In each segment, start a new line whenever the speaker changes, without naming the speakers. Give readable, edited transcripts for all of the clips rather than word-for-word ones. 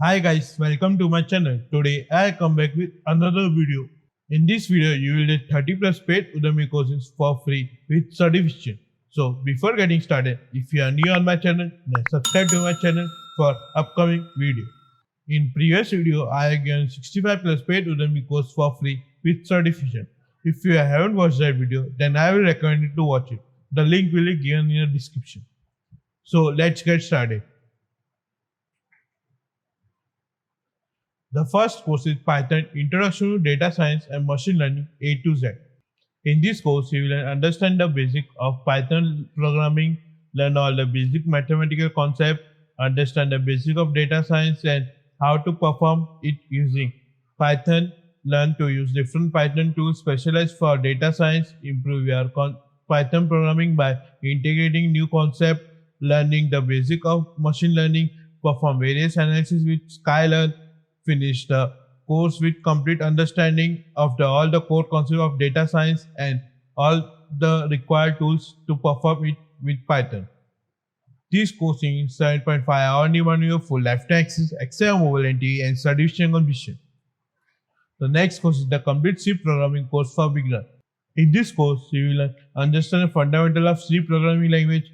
Hi guys, welcome to my channel. Today I come back with another video. In this video you will get 30 plus paid Udemy courses for free with certification. So before getting started, if you are new on my channel, then subscribe to my channel for upcoming video. In previous video I have given 65 plus paid Udemy course for free with certification. If you haven't watched that video, then I will recommend you to watch it. The link will be given in the description. So let's get started. The first course is Python Introduction to Data Science and Machine Learning A to Z. In this course, you will understand the basic of Python programming, learn all the basic mathematical concepts, understand the basic of data science and how to perform it using Python, learn to use different Python tools specialized for data science, improve your Python programming by integrating new concepts, learning the basic of machine learning, perform various analysis with Skylab, finish the course with complete understanding of all the core concepts of data science and all the required tools to perform it with Python. This course is 7.5 hour on your full lifetime access, excel mobility and certification completion. The next course is the complete C programming course for beginner. In this course, you will understand the fundamental of C programming language,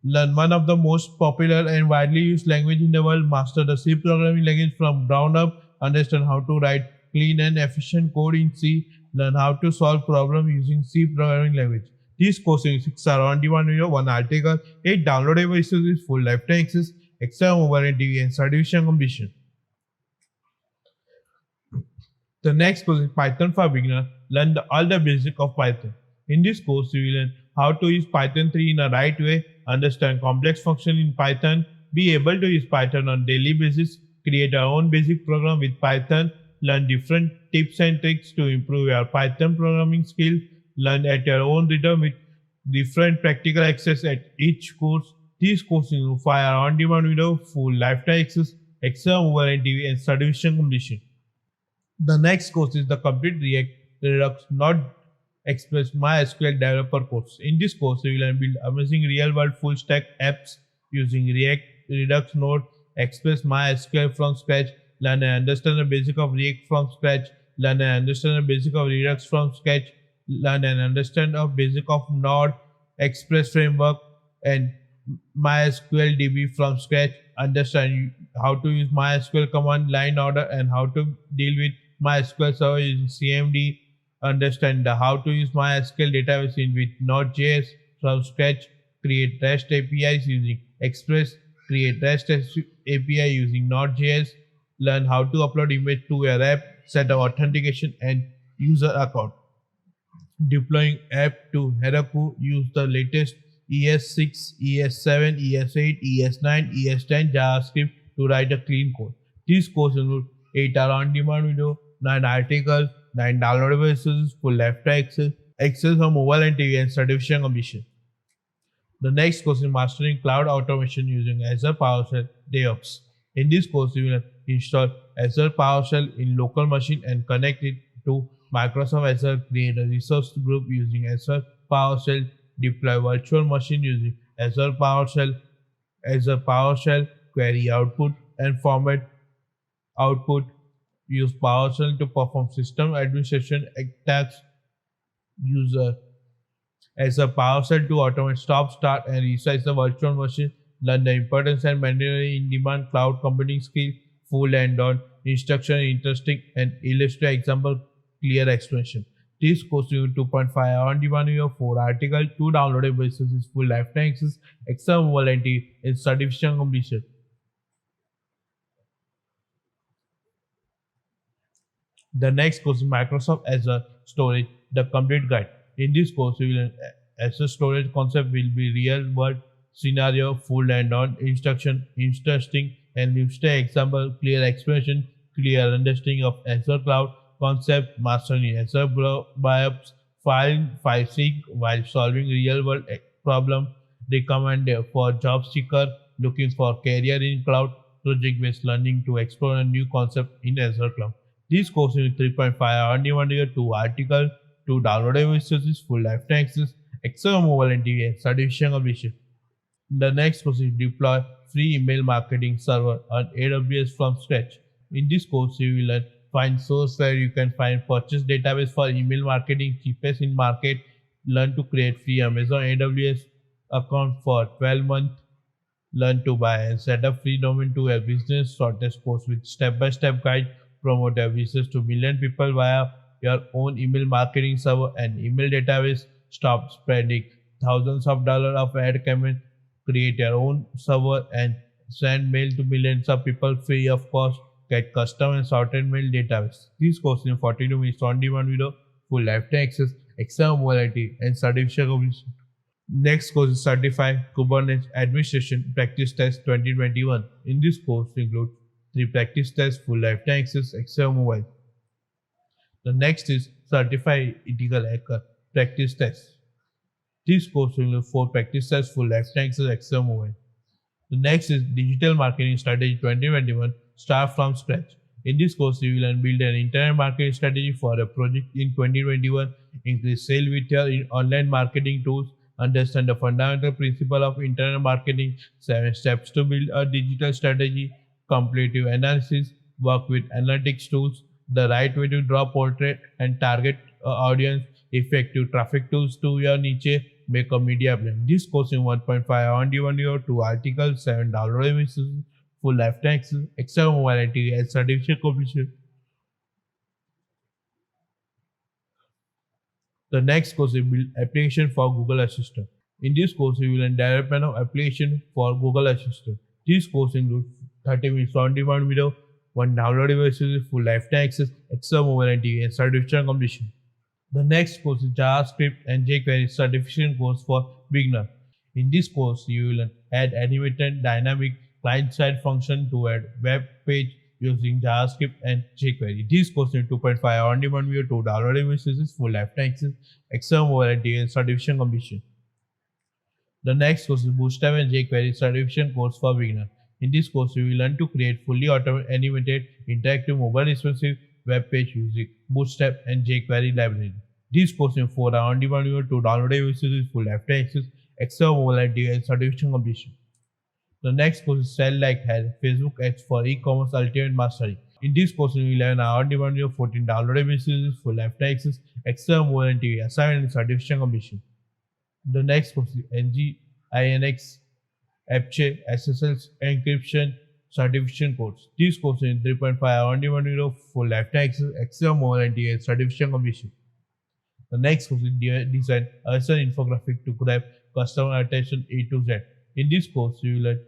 learn one of the most popular and widely used language in the world, master the C programming language from ground up, understand how to write clean and efficient code in C, learn how to solve problems using C programming language. These courses 6 are on demand video, 1 article, 8 downloadable resources, full lifetime access, exam mobility and certification completion. The next course is Python for beginner. Learn all the basics of Python. In this course, you will learn how to use Python 3 in a right way, understand complex functions in Python, be able to use Python on daily basis, create our own basic program with Python, learn different tips and tricks to improve your Python programming skill, learn at your own rhythm with different practical access at each course. These courses require on-demand video, full lifetime access, exam mobility and certification completion. The next course is the complete React Redux Not Express MySQL developer course. In this course, you will build amazing real-world full-stack apps using React, Redux, Node, Express MySQL from scratch, learn and understand the basic of React from scratch, learn and understand the basic of Redux from scratch, learn and understand the basic of Node, Express framework, and MySQL DB from scratch, understand how to use MySQL command line order and how to deal with MySQL server using CMD, understand how to use MySQL database in with Node.js from scratch, create REST APIs using Express, create REST API using Node.js, learn how to upload image to your app, set up authentication and user account. Deploying app to Heroku, use the latest ES6, ES7, ES8, ES9, ES10 JavaScript to write a clean code. These courses include 8 hour on-demand video, 9 articles, 9 downloadable resources, full lifetime access for mobile and TV and certification completion. The next course is Mastering Cloud Automation using Azure PowerShell DevOps. In this course, you will install Azure PowerShell in local machine and connect it to Microsoft Azure, create a resource group using Azure PowerShell, deploy virtual machine using Azure PowerShell, query output and format output, use PowerShell to perform system administration tasks, use Azure PowerShell to automate stop, start and resize the virtual machine, learn the importance and mandatory in-demand cloud computing skill, full and on instruction, interesting and illustrative example, clear explanation. This course you 2.5 hour on demand video, 4 article, 2 downloadable resources, full lifetime access, exam mobility and certification completion. The next course is Microsoft Azure Storage, the complete guide. In this course, you will Azure storage concept will be real world scenario, full and on instruction, interesting and illustrative example, clear explanation, clear understanding of Azure cloud concept, mastering Azure BIOS, file sync while solving real world problem, recommended for job seeker looking for career in cloud, project based learning to explore a new concept in Azure cloud. This course is 3.5 hour on-demand video, 2 article, 2 downloadable resources, full lifetime access, exam mobile and TV, certification completion. The next course is Deploy free email marketing server on AWS from scratch. In this course, you will learn find source where you can find purchase database for email marketing cheapest in market, learn to create free Amazon AWS account for 12 months, learn to buy and set up free domain to your business, shortest course with step-by-step guide, promote your business to million people via your own email marketing server and email database, stop spending thousands of dollars of ad campaign, create your own server and send mail to millions of people free of cost, get custom and sorted mail database. This course in 42 minutes on demand video, full lifetime access, exam modality and certification completion. Next course is Certified Kubernetes Administration Practice Test 2021. In this course includes 3 practice tests, full lifetime access, Excel mobile. The next is Certified Ethical Hacker Practice Test. This course includes 4 practice tests, full lifetime access, Excel mobile. The next is Digital Marketing Strategy 2021. Start from scratch. In this course, you will learn build an internet marketing strategy for a project in 2021, increase sales with your online marketing tools, understand the fundamental principle of internet marketing, 7 steps to build a digital strategy, comparative analysis, work with analytics tools, the right way to draw portrait and target audience, effective traffic tools to your niche, make a media plan. This course in 1.5 on demand video, 2 articles, 7 download images, full lifetime access, Excel mobility and certification completion. The next course is build application for Google Assistant. In this course, you will learn development of application for Google Assistant. This course includes 30 minutes on demand video, 1 download device, full lifetime access, Excel mobility and certification completion. The next course is JavaScript and jQuery certification course for beginner. In this course, you will learn add animated dynamic client-side function to add web page using JavaScript and jQuery. This course in 2.5 on demand video, 2 download devices, full lifetime access, Excel mobility and certification completion. The next course is Bootstrap and jQuery certification course for beginner. In this course, you will learn to create fully automated, animated, interactive, mobile responsive web page using Bootstrap and jQuery library. This course in 4 on demand video, 2 download devices, full lifetime access, Excel mobility and certification completion. The next course is Sell Like Hell, Facebook Ads for E-commerce Ultimate Mastery. In this course, you will learn on demand video, 14 download devices, full lifetime access, Excel mobility, assignment and certification completion. The next course is NGINX, APCHE, SSL encryption certification course. This course is 3.5 on demand video, full lifetime access, Excel mobility and certification completion. The next course is design user infographic to grab customer attention A to Z. In this course, you will learn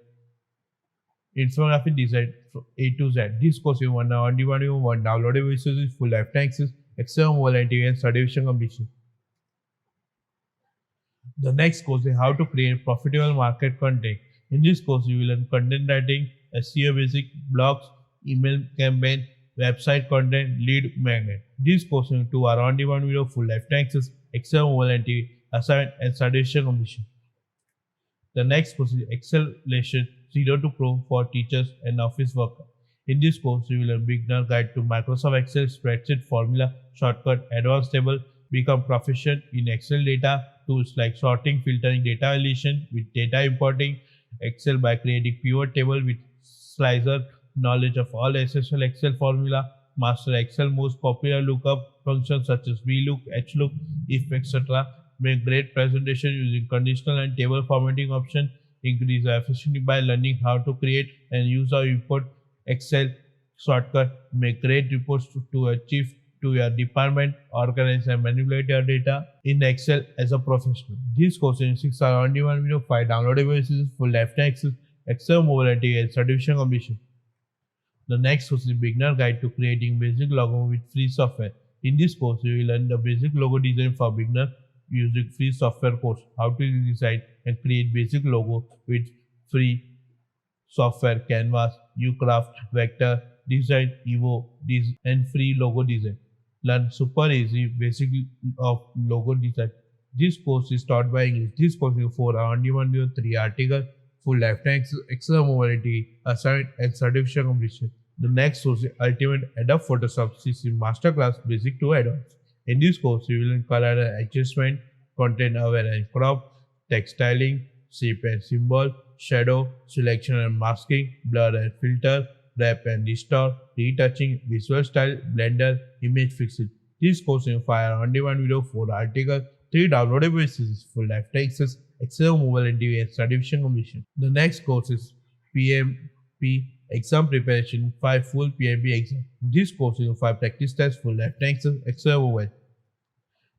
infographic design from A to Z. This course is 1 on demand video, 1 download devices, full lifetime access, Excel mobility and certification completion. The next course is how to create profitable market content. In this course, you will learn content writing, SEO basic, blogs, email campaign, website content, lead magnet. This course is 2 on demand video, full lifetime access, Excel mobility, assignment and certification completion. The next course is Excel Lesson 0 to Pro for teachers and office workers. In this course, you will learn beginner guide to Microsoft Excel, spreadsheet, formula, shortcut, advanced table, become proficient in Excel data, tools like sorting, filtering, data validation with data importing, Excel by creating pivot table with slicer, knowledge of all essential Excel formula, master Excel most popular lookup functions such as VLOOK, HLOOK, if, etc. Make great presentation using conditional and table formatting option, increase efficiency by learning how to create and use or import Excel shortcut, make great reports to achieve to your department, organize and manipulate your data in Excel as a professional. This course in 6 on demand video, 5 download devices, full lifetime access, Excel mobility and certification completion. The next course is beginner guide to creating basic logo with free software. In this course, you will learn the basic logo design for beginner using free software course, how to design and create basic logo with free software, Canvas, Ucraft, Vector, Design, Evo, and free logo design. Learn super easy basic of logo design. This course is taught by English. This course is 4 on demand video, 3 articles, full lifetime Excel mobility, assignment and certification completion. The next course is Ultimate Adobe Photoshop CC Masterclass Basic to Advanced. In this course, you will learn color and adjustment, content aware and crop, text styling, shape and symbol, shadow, selection and masking, blur and filter, wrap and restore, retouching, visual style, blender, image fixing. This course in 5 on-demand video, 4 articles, 3 downloadable resources, full lifetime access, excel mobile and TV and certification completion. The next course is PMP exam preparation, 5 full PMP exam. This course is 5 practice tests, full lifetime access, excel mobile.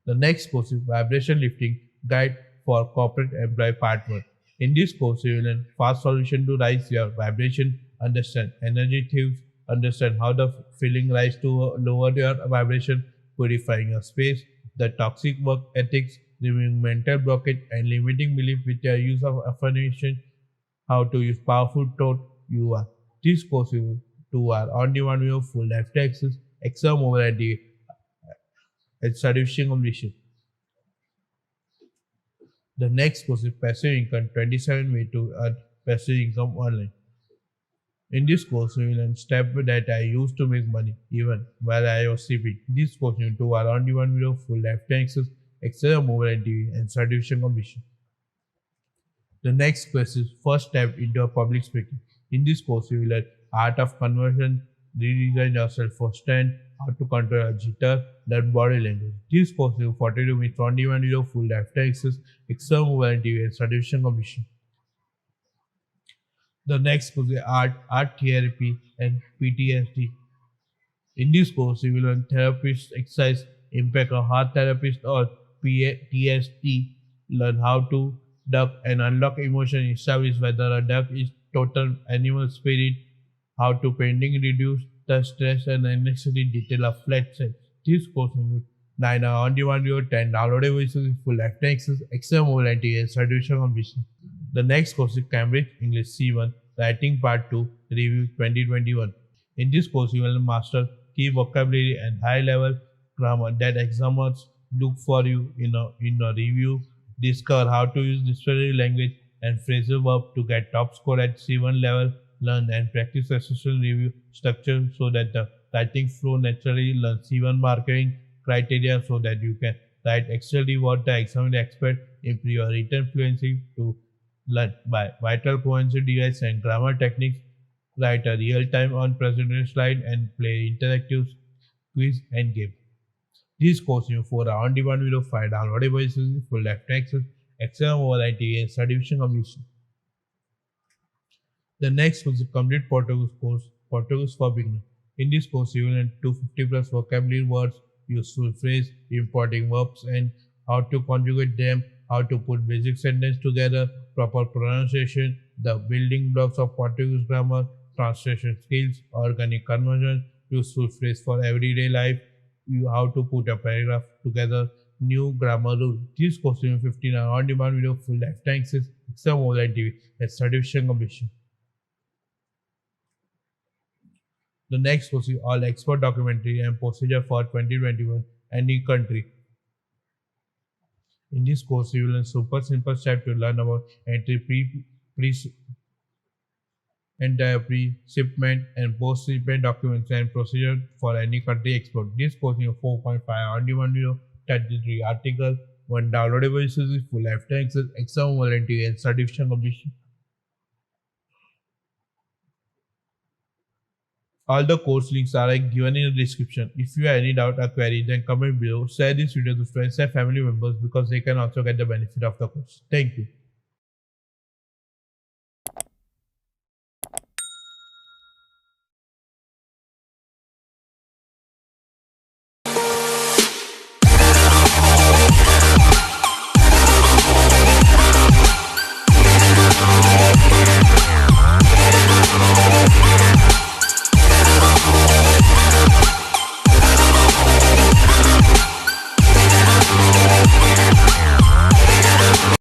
The next course is Vibration Lifting Guide for Corporate Employee Part 1. In this course, you will learn fast solution to rise your vibration, understand energy thieves, understand how the feeling rise to lower your vibration, purifying your space, the toxic work ethics, removing mental blockage and limiting belief with your use of affirmation, how to use powerful thought you are. This course will 2 hour on-demand video, full lifetime access, exam mobility, and certification completion. The next course is passive income 27 ways to earn passive income online. In this course, we will learn steps that I used to make money even while I was sleeping. This course will 2 hour on-demand video, full lifetime access, excel mobile and TV, and certification completion. The next course is first step into public speaking. In this course, you will learn art of conversion, redesign yourself for stand, how to control a jitter, learn body language. This course is 42 minutes on-demand video, full lifetime access, excel mobile and TV, and certification completion. The next course is art therapy, and PTSD. In this course, you will learn therapist exercise, impact of heart therapist or PTSD, learn how to duck and unlock emotion, establish whether a duck is total animal spirit, how to painting reduce the stress and anxiety detail of flat set. This course includes 9 hour on-demand video, 10 downloadable resources, full lifetime access, excel mobile and TV, and certification completion. The next course is Cambridge English C1 Writing Part 2 Review 2021. In this course, you will master key vocabulary and high-level grammar that examiners look for you in a review. Discover how to use dictionary language and phrasal verb to get top score at C1 level. Learn and practice assessment review structure so that the writing flow naturally. Learn C1 marking criteria so that you can write excellently what the examiner expects. Improve your written fluency to learn by vital coincidence device and grammar techniques. Write a real-time on presentation slide and play interactive quiz and game. This course is 4 hour on-demand video, 5 downloadable resources, full lifetime access, excel mobile and TV, and certification completion. The next was a complete Portuguese course, Portuguese for beginners. In this course, you will learn 250 plus vocabulary words, useful phrase, importing verbs, and how to conjugate them, how to put basic sentence together, proper pronunciation, the building blocks of Portuguese grammar, translation skills, organic conversion, useful phrase for everyday life, how to put a paragraph together, new grammar rule. This course is 15 hour on-demand video, full lifetime access, exam mobile and TV, and certification completion. The next course is all expert documentary and procedure for 2021 any country. In this course, you will learn super simple steps to learn about entry pre-shipment and post-shipment documents and procedure for any country export. This course is 4.5 on-demand video, 33 articles, 1 downloadable resources, full lifetime access, exam warranty, and certification completion. All the course links are given in the description. If you have any doubt or query, then comment below. Share this video to friends and family members because they can also get the benefit of the course. Thank you.